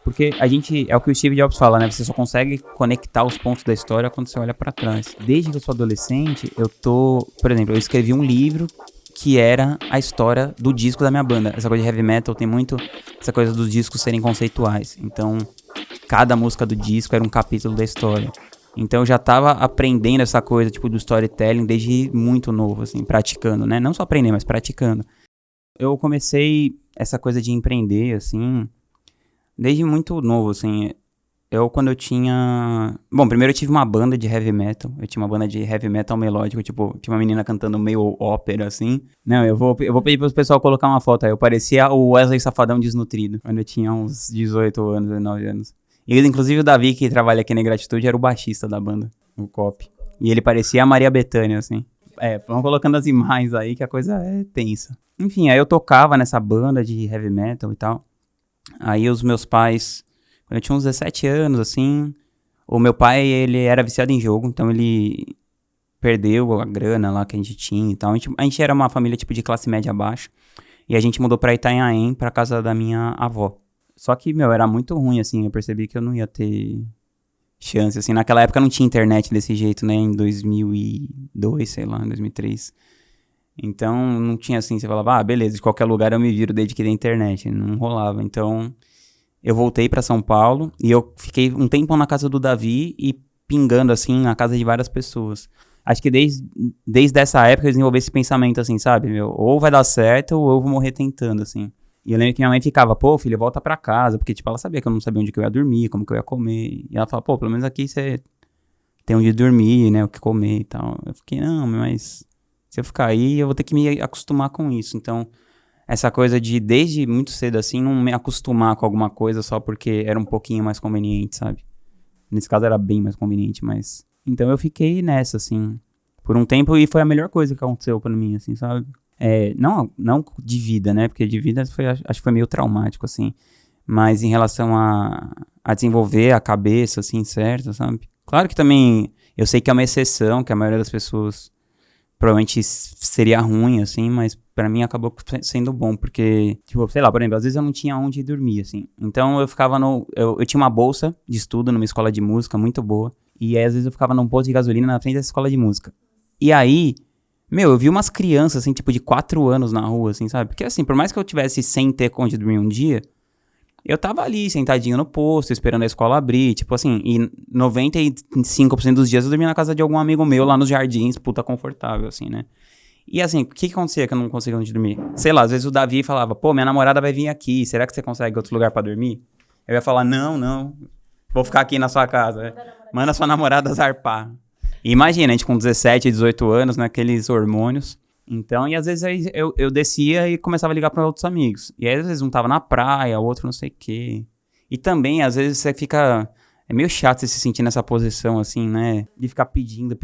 Porque a gente, é o que o Steve Jobs fala, né? Você só consegue conectar os pontos da história quando você olha pra trás. Desde que eu sou adolescente, por exemplo, eu escrevi um livro que era a história do disco da minha banda. Essa coisa de heavy metal tem muito essa coisa dos discos serem conceituais. Então, cada música do disco era um capítulo da história. Então eu já tava aprendendo essa coisa, tipo, do storytelling desde muito novo, assim, praticando, né? Não só aprender, mas praticando. Eu comecei essa coisa de empreender, assim, desde muito novo, assim. Quando eu tinha... Bom, primeiro eu tive uma banda de heavy metal. Eu tinha uma banda de heavy metal melódico, tipo, tinha uma menina cantando meio ópera, assim. Não, eu vou pedir pro pessoal colocar uma foto aí. Eu parecia o Wesley Safadão desnutrido, quando eu tinha uns 18 anos, 19 anos. E, inclusive, o Davi, que trabalha aqui na Ingratitude, era o baixista da banda, o Cop. E ele parecia a Maria Bethânia, assim. Vamos colocando as imagens aí, que a coisa é tensa. Enfim, aí eu tocava nessa banda de heavy metal e tal. Aí os meus pais... Quando eu tinha uns 17 anos, assim, o meu pai, ele era viciado em jogo, então ele perdeu a grana lá que a gente tinha e tal. A gente era uma família, tipo, de classe média baixa, e a gente mudou pra Itanhaém, pra casa da minha avó. Só que, era muito ruim, assim, eu percebi que eu não ia ter chance, assim. Naquela época não tinha internet desse jeito, né, em 2002, sei lá, em 2003. Então, não tinha, assim, você falava, beleza, de qualquer lugar eu me viro desde que tem internet. Não rolava, então... Eu voltei pra São Paulo e eu fiquei um tempo na casa do Davi e pingando, assim, na casa de várias pessoas. Acho que desde essa época eu desenvolvi esse pensamento, assim, sabe? Ou vai dar certo ou eu vou morrer tentando, assim. E eu lembro que minha mãe ficava, pô, filho, volta pra casa. Porque, tipo, ela sabia que eu não sabia onde que eu ia dormir, como que eu ia comer. E ela falava, pô, pelo menos aqui você tem onde dormir, né, o que comer e tal. Eu fiquei, não, mas se eu ficar aí eu vou ter que me acostumar com isso. Então... Essa coisa de, desde muito cedo, assim, não me acostumar com alguma coisa só porque era um pouquinho mais conveniente, sabe? Nesse caso era bem mais conveniente, mas... Então eu fiquei nessa, assim, por um tempo e foi a melhor coisa que aconteceu pra mim, assim, sabe? Não de vida, né? Porque de vida acho que foi meio traumático, assim. Mas em relação a desenvolver a cabeça, assim, certo, sabe? Claro que também eu sei que é uma exceção, que a maioria das pessoas... Provavelmente seria ruim, assim, mas pra mim acabou sendo bom, porque, tipo, sei lá, por exemplo, às vezes eu não tinha onde dormir, assim. Então eu ficava eu tinha uma bolsa de estudo numa escola de música muito boa, e aí às vezes eu ficava num posto de gasolina na frente dessa escola de música. E aí, eu vi umas crianças, assim, tipo, de 4 anos na rua, assim, sabe? Porque, assim, por mais que eu tivesse sem ter onde dormir um dia, eu tava ali, sentadinho no posto, esperando a escola abrir, tipo assim, e 95% dos dias eu dormia na casa de algum amigo meu lá nos jardins, puta confortável, assim, né? E assim, o que acontecia que eu não conseguia onde dormir? Sei lá, às vezes o Davi falava, pô, minha namorada vai vir aqui, será que você consegue outro lugar pra dormir? Eu ia falar, não, vou ficar aqui na sua casa. Manda sua namorada zarpar. E imagina, a gente com 17, 18 anos, naqueles hormônios. Então, e às vezes aí eu descia e começava a ligar para outros amigos. E aí às vezes um tava na praia, o outro não sei o quê. E também, às vezes você fica... É meio chato você se sentir nessa posição, assim, né? De ficar pedindo.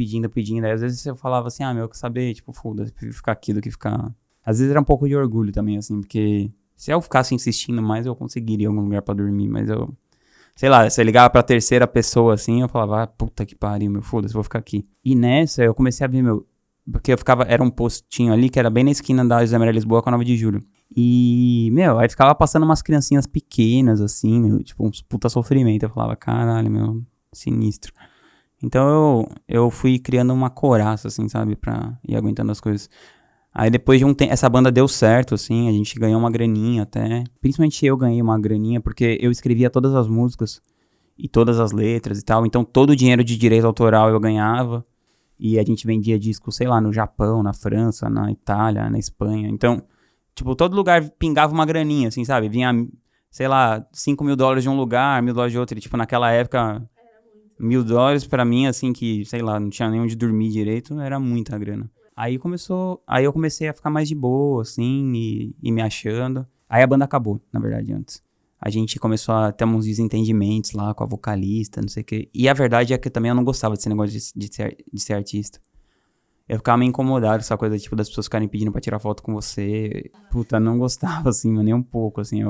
Aí às vezes você falava assim, eu quero saber, tipo, foda-se, prefiro ficar aqui do que ficar... Às vezes era um pouco de orgulho também, assim, porque se eu ficasse insistindo mais, eu conseguiria algum lugar pra dormir, mas eu... Sei lá, se eu ligava pra terceira pessoa, assim, eu falava, puta que pariu, foda-se, vou ficar aqui. E nessa, eu comecei a ver, porque era um postinho ali que era bem na esquina da José Maria Lisboa com a 9 de Julho. E, aí ficava passando umas criancinhas pequenas, assim, tipo, uns puta sofrimento. Eu falava, caralho, sinistro. Então eu fui criando uma coraça, assim, sabe, pra ir aguentando as coisas. Aí depois de um tempo, essa banda deu certo, assim, a gente ganhou uma graninha até. Principalmente eu ganhei uma graninha, porque eu escrevia todas as músicas e todas as letras e tal. Então todo o dinheiro de direito autoral eu ganhava. E a gente vendia disco, sei lá, no Japão, na França, na Itália, na Espanha. Então, tipo, todo lugar pingava uma graninha, assim, sabe? Vinha, sei lá, $5.000 de um lugar, $1.000 de outro. E, tipo, naquela época, $1.000 pra mim, assim, que, sei lá, não tinha nem onde dormir direito, era muita grana. Aí eu comecei a ficar mais de boa, assim, e me achando. Aí a banda acabou, na verdade, antes. A gente começou a ter uns desentendimentos lá com a vocalista, não sei o quê. E a verdade é que também eu não gostava desse negócio de ser artista. Eu ficava meio incomodado com essa coisa, tipo, das pessoas ficarem pedindo pra tirar foto com você. Puta, não gostava, assim, nem um pouco, assim.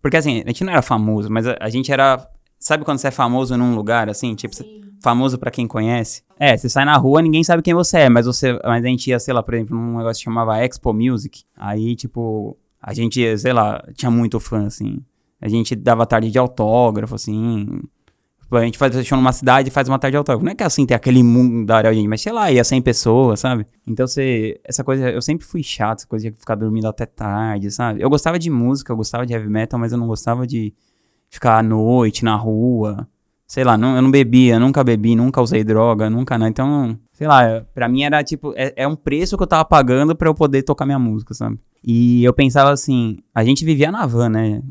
Porque, assim, a gente não era famoso, mas a gente era... Sabe quando você é famoso num lugar, assim? Tipo, famoso pra quem conhece? Você sai na rua, ninguém sabe quem você é, mas a gente ia, sei lá, por exemplo, num negócio que chamava Expo Music. Aí, tipo, a gente, sei lá, tinha muito fã, assim. A gente dava tarde de autógrafo, assim. A gente faz show numa cidade e faz uma tarde de autógrafo. Não é que assim tem aquele mundo de gente, mas sei lá, ia 100 pessoas, sabe? Então essa coisa, eu sempre fui chato, essa coisa de ficar dormindo até tarde, sabe? Eu gostava de música, eu gostava de heavy metal, mas eu não gostava de ficar à noite, na rua. Sei lá, eu não bebia, nunca bebi, nunca usei droga, nunca não. Então, sei lá, pra mim era tipo, é um preço que eu tava pagando pra eu poder tocar minha música, sabe? E eu pensava assim, a gente vivia na van, né?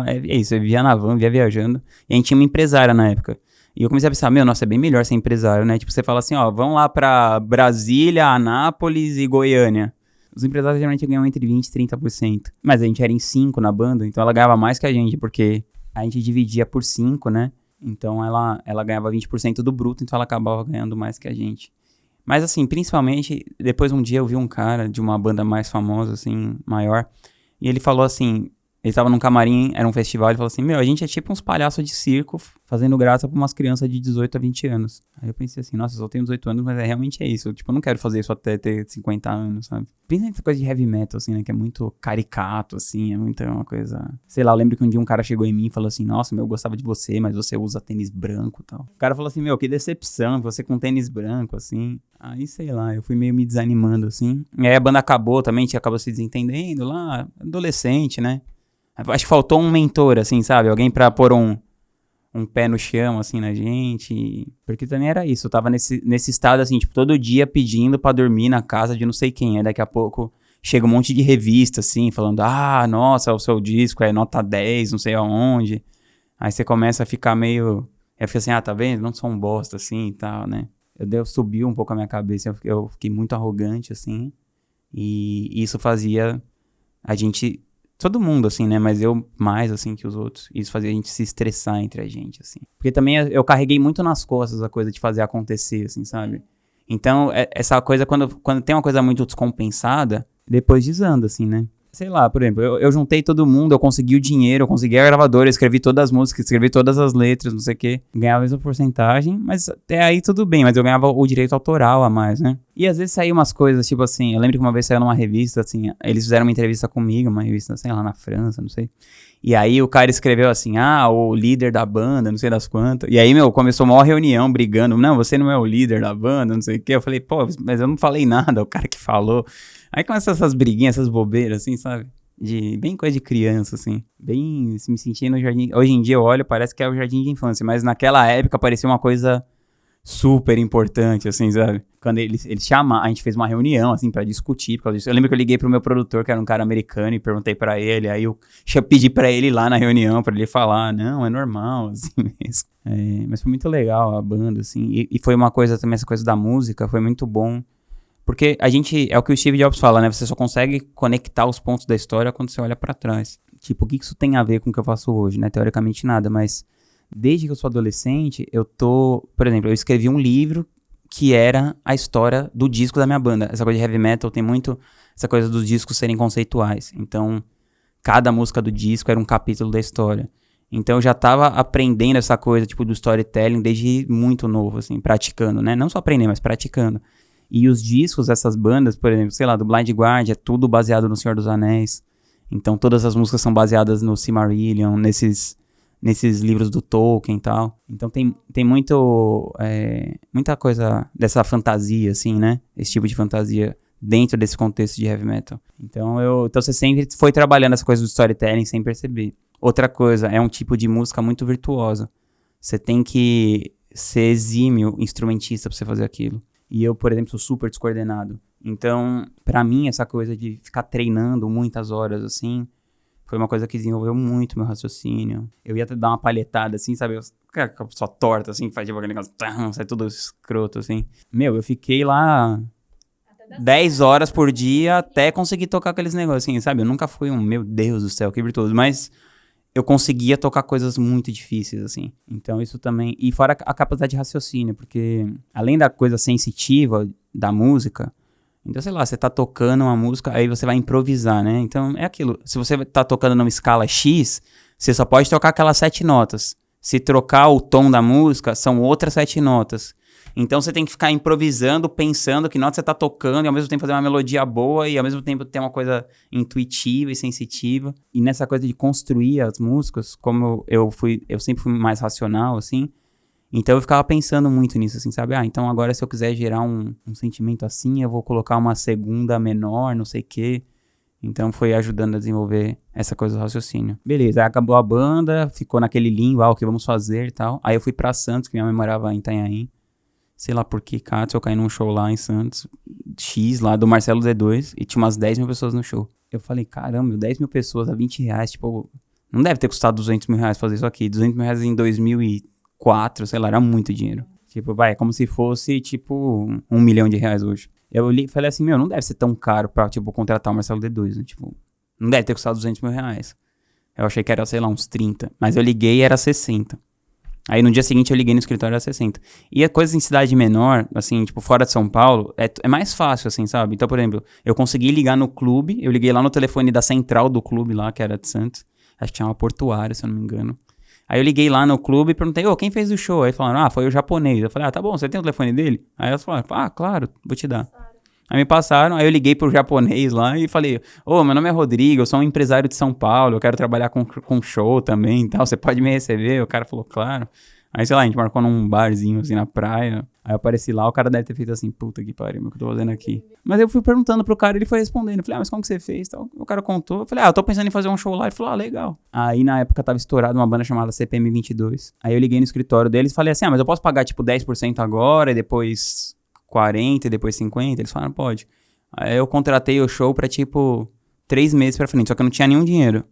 É isso, eu vivia na van, vivia viajando. E a gente tinha uma empresária na época. E eu comecei a pensar, nossa, é bem melhor ser empresário, né? Tipo, você fala assim, ó, vão lá pra Brasília, Anápolis e Goiânia. Os empresários geralmente ganham entre 20% e 30%. Mas a gente era em 5 na banda, então ela ganhava mais que a gente, porque a gente dividia por 5, né? Então ela ganhava 20% do bruto, então ela acabava ganhando mais que a gente. Mas assim, principalmente, depois um dia eu vi um cara de uma banda mais famosa, assim, maior, e ele falou assim, ele tava num camarim, era um festival, ele falou assim, a gente é tipo uns palhaços de circo fazendo graça pra umas crianças de 18 a 20 anos. Aí eu pensei assim, nossa, eu só tenho 18 anos, mas realmente é isso. Eu não quero fazer isso até ter 50 anos, sabe? Pensa nessa coisa de heavy metal, assim, né, que é muito caricato, assim, uma coisa... Sei lá, eu lembro que um dia um cara chegou em mim e falou assim, nossa, eu gostava de você, mas você usa tênis branco e tal. O cara falou assim, que decepção, você com tênis branco, assim. Aí, sei lá, eu fui meio me desanimando, assim. E aí a banda acabou também, acabou se desentendendo lá, adolescente, né? Acho que faltou um mentor, assim, sabe? Alguém pra pôr um pé no chão, assim, na gente. Porque também era isso. Eu tava nesse estado, assim, tipo, todo dia pedindo pra dormir na casa de não sei quem. Aí daqui a pouco chega um monte de revista, assim, falando, nossa, o seu disco é nota 10, não sei aonde. Aí você começa a ficar meio... Aí fica assim, tá vendo? Não sou um bosta, assim, e tal, né? Subiu um pouco a minha cabeça. Eu fiquei muito arrogante, assim. E isso fazia a gente... Todo mundo, assim, né? Mas eu mais, assim, que os outros. Isso fazia a gente se estressar entre a gente, assim. Porque também eu carreguei muito nas costas a coisa de fazer acontecer, assim, sabe? Então, essa coisa, quando tem uma coisa muito descompensada, depois desanda, assim, né? Sei lá, por exemplo, eu juntei todo mundo, eu consegui o dinheiro, eu consegui a gravadora, eu escrevi todas as músicas, escrevi todas as letras, não sei o quê. Ganhava a mesma porcentagem, mas até aí tudo bem, mas eu ganhava o direito autoral a mais, né? E às vezes saíam umas coisas, tipo assim, eu lembro que uma vez saiu numa revista, assim, eles fizeram uma entrevista comigo, uma revista, sei lá, na França, não sei. E aí o cara escreveu assim, o líder da banda, não sei das quantas. E aí, começou uma maior reunião brigando. Não, você não é o líder da banda, não sei o quê. Eu falei, mas eu não falei nada, o cara que falou. Aí começam essas briguinhas, essas bobeiras, assim, sabe? Bem coisa de criança, assim. Bem, me sentindo no jardim. Hoje em dia eu olho, parece que é o jardim de infância. Mas naquela época parecia uma coisa super importante, assim, sabe? Quando eles chamaram, a gente fez uma reunião, assim, pra discutir por causa disso. Eu lembro que eu liguei pro meu produtor, que era um cara americano, e perguntei pra ele, aí eu pedi pra ele ir lá na reunião, pra ele falar, não, é normal, assim mesmo. Mas foi muito legal a banda, assim, e foi uma coisa também, essa coisa da música, foi muito bom, porque é o que o Steve Jobs fala, né, você só consegue conectar os pontos da história quando você olha pra trás. Tipo, o que isso tem a ver com o que eu faço hoje, né, teoricamente nada, mas... Desde que eu sou adolescente, por exemplo, eu escrevi um livro que era a história do disco da minha banda. Essa coisa de heavy metal tem muito essa coisa dos discos serem conceituais. Então, cada música do disco era um capítulo da história. Então, eu já tava aprendendo essa coisa, tipo, do storytelling desde muito novo, assim, praticando, né? Não só aprendendo, mas praticando. E os discos dessas bandas, por exemplo, sei lá, do Blind Guardian, é tudo baseado no Senhor dos Anéis. Então, todas as músicas são baseadas no Silmarillion, nesses livros do Tolkien e tal. Então tem muita coisa dessa fantasia, assim, né? Esse tipo de fantasia dentro desse contexto de heavy metal. Então você sempre foi trabalhando essa coisa do storytelling sem perceber. Outra coisa, é um tipo de música muito virtuosa. Você tem que ser exímio instrumentista pra você fazer aquilo. E eu, por exemplo, sou super descoordenado. Então, pra mim, essa coisa de ficar treinando muitas horas, assim... Foi uma coisa que desenvolveu muito meu raciocínio. Eu ia até dar uma palhetada, assim, sabe? Só torta, assim, faz tipo aquele negócio, sai tudo escroto, assim. Eu fiquei lá 10 horas por dia até conseguir tocar aqueles negocinhos, sabe? Eu nunca fui meu Deus do céu, que virtuoso. Mas eu conseguia tocar coisas muito difíceis, assim. Então isso também... E fora a capacidade de raciocínio, porque além da coisa sensitiva da música... Então, sei lá, você tá tocando uma música, aí você vai improvisar, né? Então, é aquilo. Se você tá tocando numa escala X, você só pode tocar aquelas 7 notas. Se trocar o tom da música, são outras 7 notas. Então você tem que ficar improvisando, pensando que nota você tá tocando, e ao mesmo tempo fazer uma melodia boa, e ao mesmo tempo ter uma coisa intuitiva e sensitiva. E nessa coisa de construir as músicas, como eu sempre fui mais racional, assim, então eu ficava pensando muito nisso, assim, sabe? Então agora se eu quiser gerar um sentimento assim, eu vou colocar uma segunda menor, não sei o quê. Então foi ajudando a desenvolver essa coisa do raciocínio. Beleza, aí acabou a banda, ficou naquele limbo, o que vamos fazer e tal. Aí eu fui pra Santos, que minha mãe morava em Itanhaém. Sei lá por que, Katsu, eu caí num show lá em Santos, X, lá do Marcelo D2, e tinha umas 10 mil pessoas no show. Eu falei, caramba, 10 mil pessoas a 20 reais, tipo, não deve ter custado 200 mil reais fazer isso aqui. 200 mil reais em 2004, sei lá, era muito dinheiro. Tipo, é como se fosse, tipo, 1 milhão de reais hoje. Eu falei assim, não deve ser tão caro pra, tipo, contratar o Marcelo D2, né? Tipo, não deve ter custado 200 mil reais. Eu achei que era, sei lá, uns 30. Mas eu liguei e era 60. Aí no dia seguinte eu liguei no escritório, era 60. E a coisa em cidade menor, assim, tipo, fora de São Paulo, é mais fácil, assim, sabe? Então, por exemplo, eu consegui ligar no clube, eu liguei lá no telefone da central do clube lá, que era de Santos. Acho que tinha uma portuária, se eu não me engano. Aí eu liguei lá no clube e perguntei, quem fez o show? Aí falaram, foi o japonês. Eu falei, tá bom, você tem o telefone dele? Aí elas falaram, claro, vou te dar. Aí me passaram, aí eu liguei pro japonês lá e falei, meu nome é Rodrigo, eu sou um empresário de São Paulo, eu quero trabalhar com show também e tal, você pode me receber? O cara falou, claro. Aí, sei lá, a gente marcou num barzinho, assim, na praia. Aí eu apareci lá, o cara deve ter feito assim, puta que pariu, o que eu tô fazendo aqui? Mas eu fui perguntando pro cara, ele foi respondendo. Eu falei, mas como que você fez? Tal. O cara contou, eu falei, eu tô pensando em fazer um show lá. Ele falou, legal. Aí, na época, tava estourado uma banda chamada CPM 22. Aí eu liguei no escritório deles e falei assim, mas eu posso pagar, tipo, 10% agora, e depois 40%, e depois 50%? Eles falaram, pode. Aí eu contratei o show pra, tipo, 3 meses pra frente, só que eu não tinha nenhum dinheiro.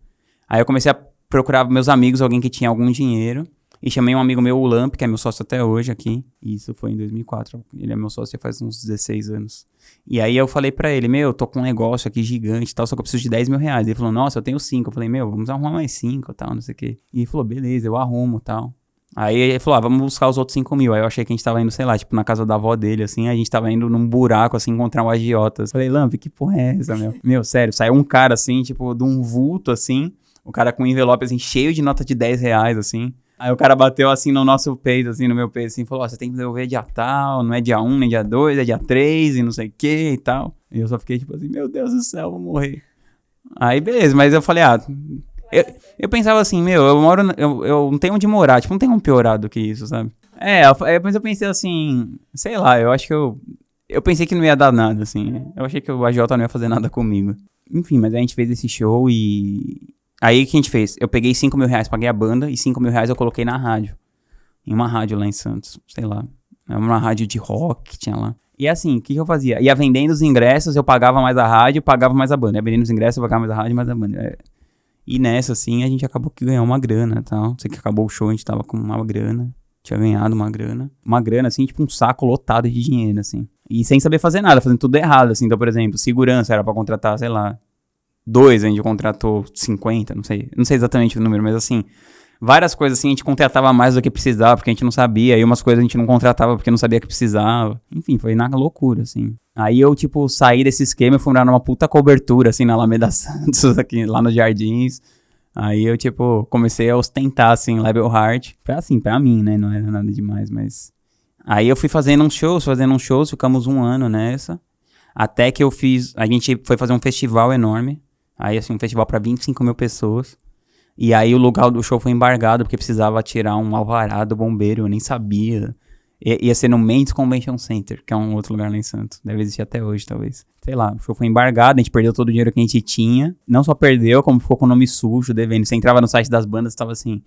Aí eu comecei a procurar meus amigos, alguém que tinha algum dinheiro. E chamei um amigo meu, o Lamp, que é meu sócio até hoje aqui. Isso foi em 2004. Ele é meu sócio já faz uns 16 anos. E aí eu falei pra ele, eu tô com um negócio aqui gigante e tal, só que eu preciso de 10 mil reais. Ele falou, nossa, eu tenho 5. Eu falei, vamos arrumar mais 5 e tal, não sei o quê. E ele falou, beleza, eu arrumo e tal. Aí ele falou, vamos buscar os outros 5 mil. Aí eu achei que a gente tava indo, sei lá, tipo, na casa da avó dele, assim. A gente tava indo num buraco, assim, encontrar um agiotas. Falei, Lamp, que porra é essa, meu? Meu, sério, saiu um cara, assim, tipo, de um vulto, assim. O cara com um envelope, assim, cheio de nota de 10 reais, assim. Aí o cara bateu assim no nosso peito, assim, no meu peito, assim, falou, você tem que devolver dia tal, não é dia 1, nem dia 2, é dia 3 e não sei o que e tal. E eu só fiquei tipo assim, meu Deus do céu, vou morrer. Aí beleza, mas eu falei, eu pensava assim, eu não tenho onde morar, tipo, não tem um piorado do que isso, sabe? Mas eu pensei assim, sei lá, eu acho que eu pensei que não ia dar nada, assim, eu achei que o AJ não ia fazer nada comigo. Enfim, mas a gente fez esse show e... Aí o que a gente fez? Eu peguei 5 mil reais, paguei a banda, e 5 mil reais eu coloquei na rádio. Em uma rádio lá em Santos, sei lá. É uma rádio de rock que tinha lá. E assim, o que eu fazia? Ia vendendo os ingressos, eu pagava mais a rádio, pagava mais a banda. Ia vendendo os ingressos, eu pagava mais a rádio, mais a banda. E nessa, assim, a gente acabou que ganhou uma grana e tal. Sei que acabou o show, a gente tava com uma grana. Tinha ganhado uma grana. Uma grana, assim, tipo um saco lotado de dinheiro, assim. E sem saber fazer nada, fazendo tudo errado, assim. Então, por exemplo, segurança era pra contratar, sei lá, 2, a gente contratou 50, não sei exatamente o número, mas assim, várias coisas assim, a gente contratava mais do que precisava, porque a gente não sabia, e umas coisas a gente não contratava porque não sabia que precisava, enfim, foi na loucura, assim. Aí eu, tipo, saí desse esquema e fui morar numa puta cobertura, assim, na Alameda Santos, aqui, lá nos Jardins. Aí eu, tipo, comecei a ostentar, assim, Level Hard, pra mim, né, não era nada demais, mas... Aí eu fui fazendo uns shows, ficamos 1 ano nessa, até que a gente foi fazer um festival enorme. Aí, assim, um festival pra 25 mil pessoas. E aí o lugar do show foi embargado, porque precisava tirar um alvará do bombeiro, eu nem sabia. Ia ser no Mendes Convention Center, que é um outro lugar lá em Santos. Deve existir até hoje, talvez. Sei lá, o show foi embargado, a gente perdeu todo o dinheiro que a gente tinha. Não só perdeu, como ficou com o nome sujo, devendo. Você entrava no site das bandas, tava assim,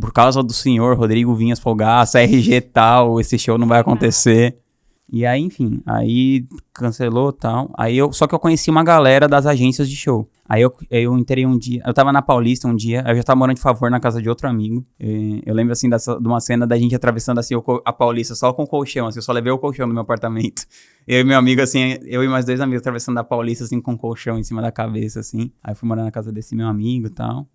por causa do senhor Rodrigo Vinhas Folgaça, RG tal, esse show não vai acontecer. E aí, enfim, aí cancelou e tal. Só que eu conheci uma galera das agências de show. Aí eu entrei um dia, eu tava na Paulista um dia, eu já tava morando de favor na casa de outro amigo. Eu lembro, assim, de uma cena da gente atravessando, assim, a Paulista só com colchão, assim, eu só levei o colchão no meu apartamento. Eu e meu amigo, assim, eu e mais 2 amigos atravessando a Paulista, assim, com colchão em cima da cabeça, assim. Aí eu fui morar na casa desse meu amigo e tal.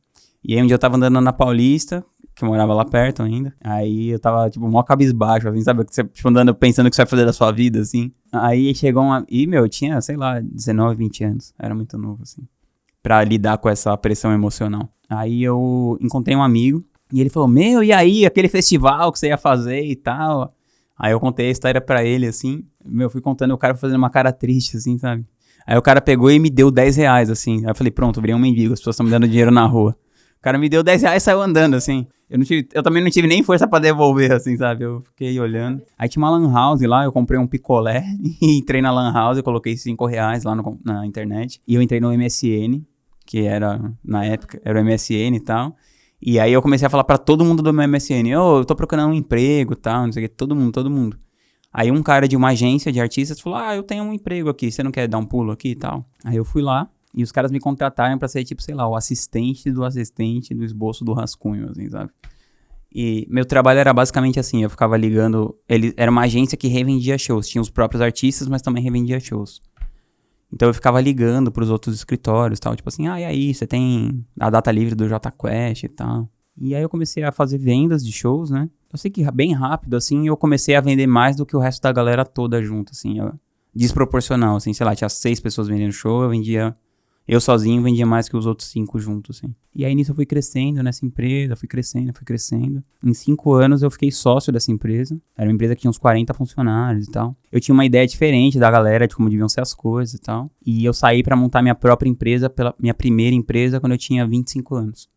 E aí um dia eu tava andando na Paulista, que eu morava lá perto ainda. Aí eu tava, tipo, mó cabisbaixo, assim, sabe? Você, tipo, andando, pensando o que você vai fazer da sua vida, assim. Aí chegou eu tinha, sei lá, 19, 20 anos. Era muito novo, assim, pra lidar com essa pressão emocional. Aí eu encontrei um amigo, e ele falou, e aí, aquele festival que você ia fazer e tal? Aí eu contei a história pra ele, assim, eu fui contando, o cara foi fazendo uma cara triste, assim, sabe? Aí o cara pegou e me deu R$ 10, assim. Aí eu falei, pronto, virei um mendigo, as pessoas estão me dando dinheiro na rua. O cara me deu R$ 10 e saiu andando, assim. Eu também não tive nem força pra devolver, assim, sabe? Eu fiquei olhando. Aí tinha uma lan house lá, eu comprei um picolé e entrei na lan house, eu coloquei R$ 5 lá na internet. E eu entrei no MSN, que era, na época, era o MSN e tal. E aí eu comecei a falar pra todo mundo do meu MSN, eu tô procurando um emprego e tal, não sei o que, todo mundo. Aí um cara de uma agência de artistas falou, eu tenho um emprego aqui, você não quer dar um pulo aqui e tal? Aí eu fui lá, e os caras me contrataram pra ser, tipo, sei lá, o assistente do esboço do rascunho, assim, sabe? E meu trabalho era basicamente assim, eu ficava ligando, era uma agência que revendia shows, tinha os próprios artistas, mas também revendia shows. Então eu ficava ligando pros outros escritórios e tal, tipo assim, e aí, você tem a data livre do Jota Quest e tal. E aí eu comecei a fazer vendas de shows, né? Eu sei que bem rápido, assim, eu comecei a vender mais do que o resto da galera toda junto, assim, desproporcional, assim, sei lá, tinha 6 pessoas vendendo show, eu sozinho vendia mais que os outros 5 juntos, assim. E aí nisso eu fui crescendo nessa empresa, fui crescendo. Em 5 anos eu fiquei sócio dessa empresa. Era uma empresa que tinha uns 40 funcionários e tal. Eu tinha uma ideia diferente da galera de como deviam ser as coisas e tal. E eu saí pra montar minha própria empresa, minha primeira empresa, quando eu tinha 25 anos.